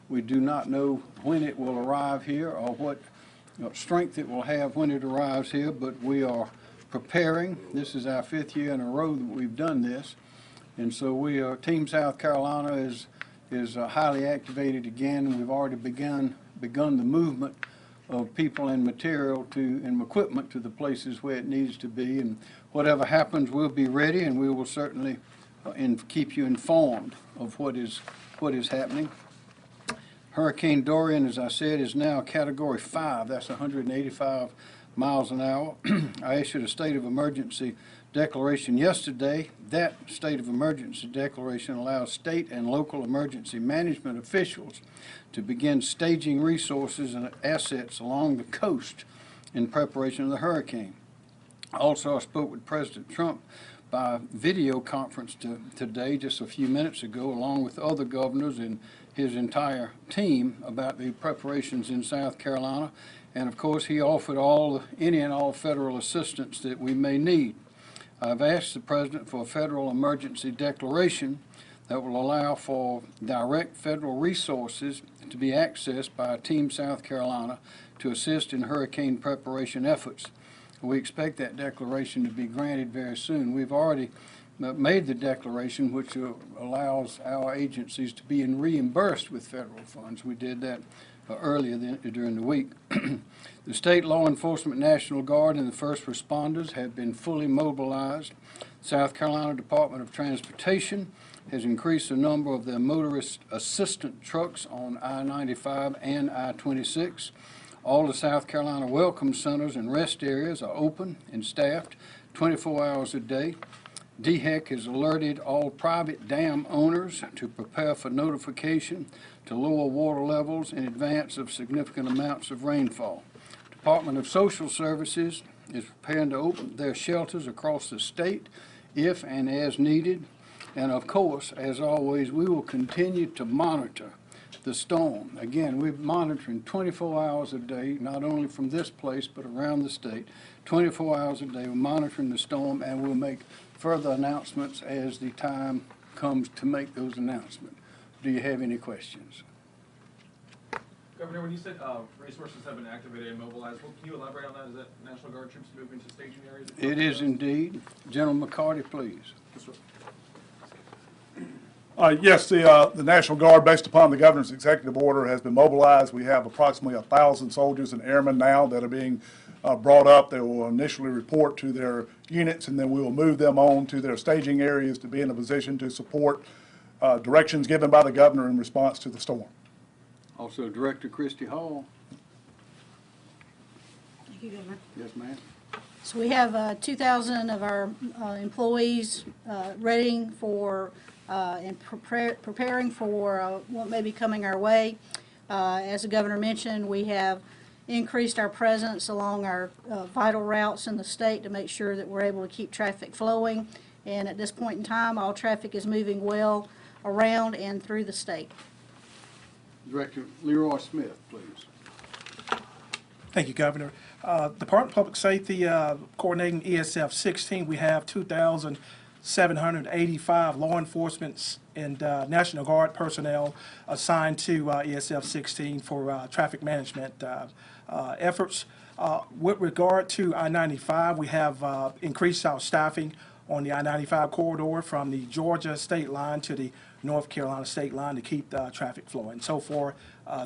We do not know when it will arrive here or what strength it will have when it arrives here, but we are preparing. This is our 5th year in a row that we've done this. And so we are, Team South Carolina is highly activated again. We've already begun the movement of people and material and equipment to the places where it needs to be. And whatever happens, we'll be ready, and we will certainly keep you informed of what is happening. Hurricane Dorian, as I said, is now Category 5. That's 185 miles an hour. I issued a state of emergency declaration yesterday. That state of emergency declaration allows state and local emergency management officials to begin staging resources and assets along the coast in preparation of the hurricane. Also, I spoke with President Trump by video conference today, just a few minutes ago, along with other governors and his entire team about the preparations in South Carolina. And of course, he offered any and all federal assistance that we may need. I've asked the President for a federal emergency declaration that will allow for direct federal resources to be accessed by Team South Carolina to assist in hurricane preparation efforts. We expect that declaration to be granted very soon. We've already made the declaration, which allows our agencies to be reimbursed with federal funds. We did that earlier during the week. The State Law Enforcement National Guard and the first responders have been fully mobilized. South Carolina Department of Transportation has increased the number of their motorist assistant trucks on I-95 and I-26. All the South Carolina welcome centers and rest areas are open and staffed 24 hours a day. DHEC has alerted all private dam owners to prepare for notification to lower water levels in advance of significant amounts of rainfall. Department of Social Services is preparing to open their shelters across the state if and as needed. And of course, as always, we will continue to monitor the storm. Again, we're monitoring 24 hours a day, not only from this place, but around the state. 24 hours a day, we're monitoring the storm, and we'll make further announcements as the time comes to make those announcements. Do you have any questions? Governor, when you said resources have been activated and mobilized, can you elaborate on that? Is that National Guard troops moving to staging areas? It is indeed. General McCarty, please. Yes, the National Guard, based upon the governor's executive order, has been mobilized. We have approximately 1,000 soldiers and airmen now that are being brought up. They will initially report to their units, and then we will move them on to their staging areas to be in a position to support directions given by the governor in response to the storm. Also, Director Christy Hall. Thank you, Governor. Yes, ma'am. So we have 2,000 of our employees ready for and preparing for what may be coming our way. As the governor mentioned, we have increased our presence along our vital routes in the state to make sure that we're able to keep traffic flowing. And at this point in time, all traffic is moving well around and through the state. Director Leroy Smith, please. Thank you, Governor. Department of Public Safety coordinating ESF 16, we have 2,785 law enforcement and National Guard personnel assigned to ESF 16 for traffic management efforts. With regard to I-95, we have increased our staffing on the I-95 corridor from the Georgia state line to the North Carolina state line to keep the traffic flowing. So far,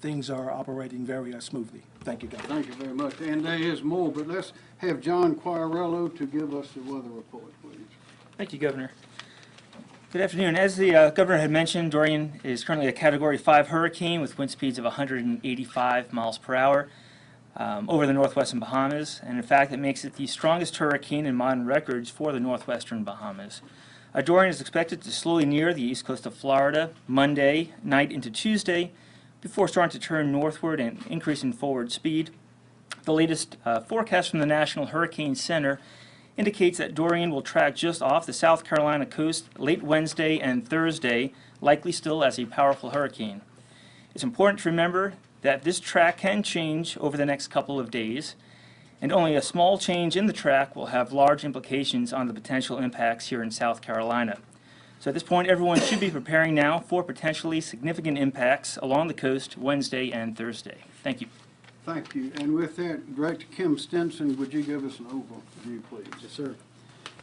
things are operating very smoothly. Thank you, Governor. Thank you very much. And there is more, but let's have John Quirello to give us the weather report, please. Thank you, Governor. Good afternoon. As the Governor had mentioned, Dorian is currently a Category 5 hurricane with wind speeds of 185 miles per hour over the northwestern Bahamas. And in fact, it makes it the strongest hurricane in modern records for the northwestern Bahamas. Dorian is expected to slowly near the east coast of Florida Monday night into Tuesday before starting to turn northward and increase in forward speed. The latest forecast from the National Hurricane Center indicates that Dorian will track just off the South Carolina coast late Wednesday and Thursday, likely still as a powerful hurricane. It's important to remember that this track can change over the next couple of days, and only a small change in the track will have large implications on the potential impacts here in South Carolina. So at this point, everyone should be preparing now for potentially significant impacts along the coast Wednesday and Thursday. Thank you. Thank you. And with that, Director Kim Stinson, would you give us an overview, please? Yes, sir.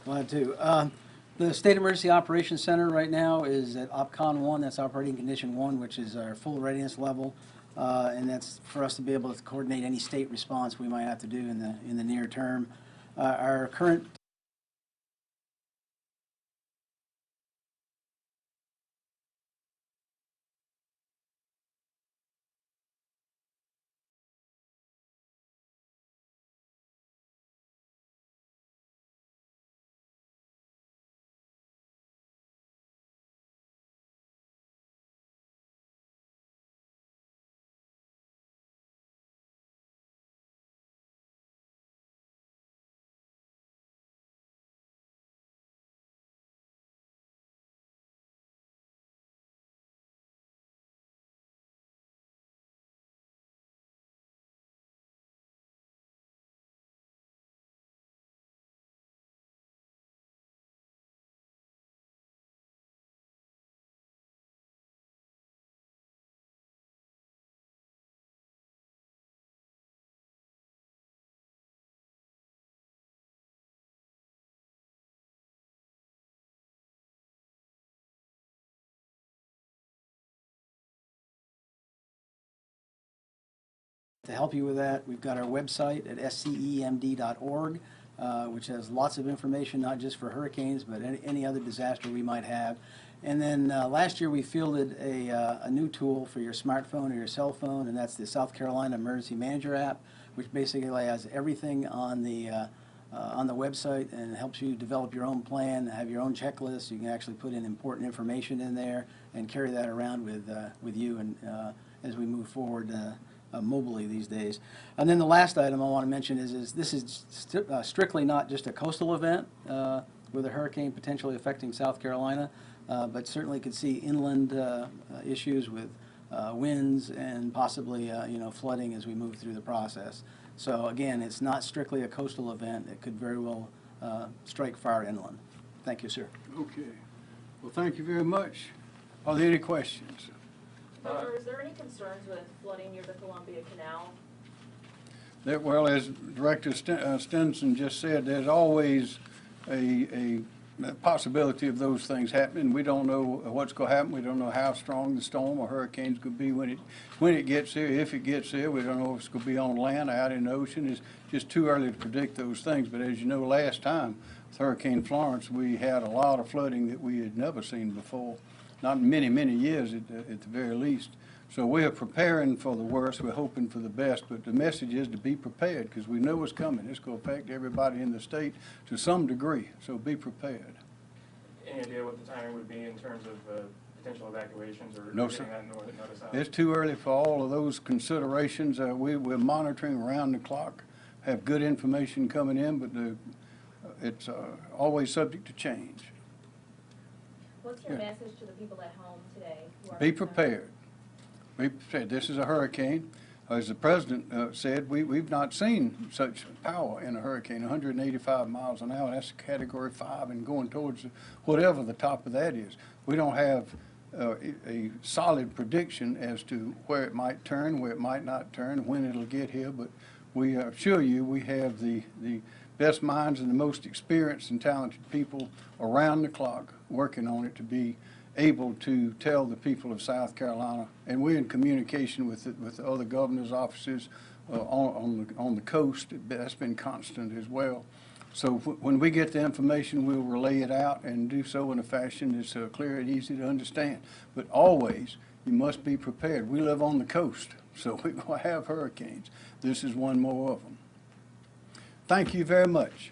Glad to. The State Emergency Operations Center right now is at OPCON 1, that's operating condition 1, which is our full readiness level. And that's for us to be able to coordinate any state response we might have to do in the near term. Our current To help you with that, we've got our website at scemd.org, which has lots of information, not just for hurricanes, but any other disaster we might have. And then last year we fielded a new tool for your smartphone or your cell phone, and that's the South Carolina Emergency Manager app, which basically has everything on the website and helps you develop your own plan, have your own checklist. You can actually put in important information in there and carry that around with you and as we move forward mobily these days. And then the last item I want to mention is this is strictly not just a coastal event with a hurricane potentially affecting South Carolina, but certainly could see inland issues with winds and possibly flooding as we move through the process. So again, it's not strictly a coastal event. It could very well strike far inland. Thank you, sir. Okay. Well, thank you very much. Are there any questions? Governor, is there any concerns with flooding near the Columbia Canal? Well, as Director Stinson just said, there's always a possibility of those things happening. We don't know what's going to happen. We don't know how strong the storm or hurricane's going to be when it gets here. If it gets here, we don't know if it's going to be on land or out in the ocean. It's just too early to predict those things. But as you know, last time with Hurricane Florence, we had a lot of flooding that we had never seen before. Not in many, many years at the very least. So we are preparing for the worst. We're hoping for the best. But the message is to be prepared because we know what's coming. It's going to affect everybody in the state to some degree. So be prepared. Any idea what the timing would be in terms of potential evacuations or No, getting sir. that notice out? It's too early for all of those considerations. We're monitoring around the clock, have good information coming in, but it's always subject to change. What's your message to the people at home today? Who are Be concerned? prepared. Be prepared. This is a hurricane. As the president said, we've not seen such power in a hurricane, 185 miles an hour. That's a Category 5 and going towards whatever the top of that is. We don't have a solid prediction as to where it might turn, where it might not turn, when it'll get here, but we assure you we have the best minds and the most experienced and talented people around the clock working on it to be able to tell the people of South Carolina, and we're in communication with the other governor's offices on the coast. That's been constant as well. So when we get the information, we'll relay it out and do so in a fashion that's clear and easy to understand. But always, you must be prepared. We live on the coast, so we're going to have hurricanes. This is one more of them. Thank you very much.